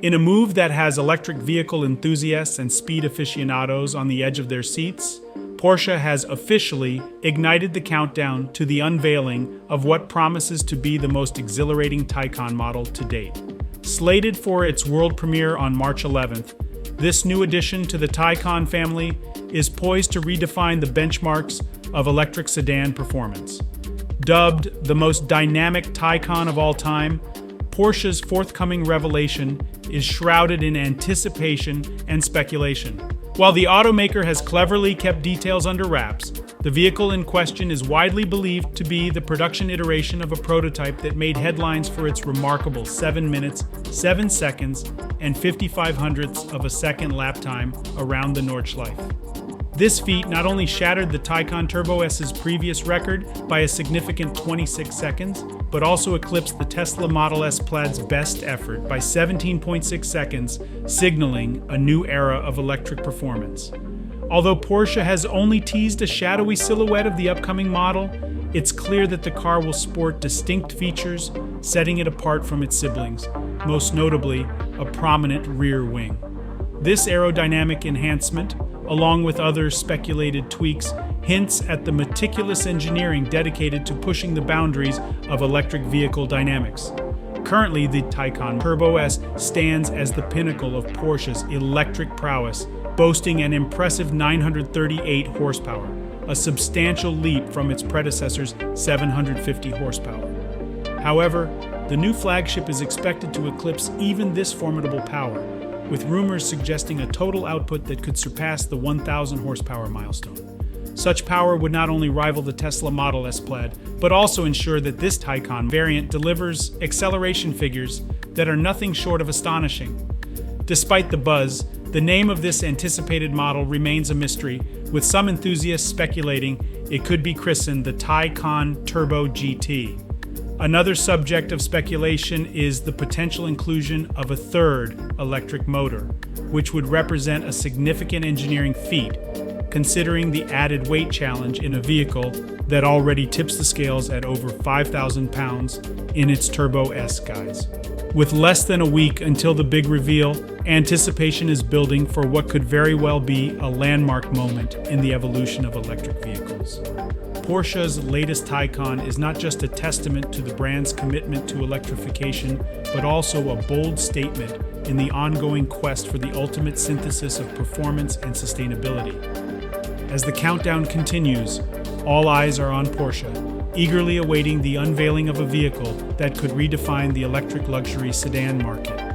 In a move that has electric vehicle enthusiasts and speed aficionados on the edge of their seats, Porsche has officially ignited the countdown to the unveiling of what promises to be the most exhilarating Taycan model to date. Slated for its world premiere on March 11th, this new addition to the Taycan family is poised to redefine the benchmarks of electric sedan performance. Dubbed the most dynamic Taycan of all time, Porsche's forthcoming revelation is shrouded in anticipation and speculation. While the automaker has cleverly kept details under wraps, the vehicle in question is widely believed to be the production iteration of a prototype that made headlines for its remarkable 7 minutes, 7 seconds, and 55 hundredths of a second lap time around the Nordschleife. This feat not only shattered the Taycan Turbo S's previous record by a significant 26 seconds, but also eclipsed the Tesla Model S Plaid's best effort by 17.6 seconds, signaling a new era of electric performance. Although Porsche has only teased a shadowy silhouette of the upcoming model, it's clear that the car will sport distinct features, setting it apart from its siblings, most notably a prominent rear wing. This aerodynamic enhancement, along with other speculated tweaks, hints at the meticulous engineering dedicated to pushing the boundaries of electric vehicle dynamics. Currently, the Taycan Turbo S stands as the pinnacle of Porsche's electric prowess, boasting an impressive 938 horsepower, a substantial leap from its predecessor's 750 horsepower. However, the new flagship is expected to eclipse even this formidable power, with rumors suggesting a total output that could surpass the 1,000 horsepower milestone. Such power would not only rival the Tesla Model S Plaid, but also ensure that this Taycan variant delivers acceleration figures that are nothing short of astonishing. Despite the buzz, the name of this anticipated model remains a mystery, with some enthusiasts speculating it could be christened the Taycan Turbo GT. Another subject of speculation is the potential inclusion of a third electric motor, which would represent a significant engineering feat, considering the added weight challenge in a vehicle that already tips the scales at over 5,000 pounds in its Turbo S guise. With less than a week until the big reveal, anticipation is building for what could very well be a landmark moment in the evolution of electric vehicles. Porsche's latest Taycan is not just a testament to the brand's commitment to electrification, but also a bold statement in the ongoing quest for the ultimate synthesis of performance and sustainability. As the countdown continues, all eyes are on Porsche, eagerly awaiting the unveiling of a vehicle that could redefine the electric luxury sedan market.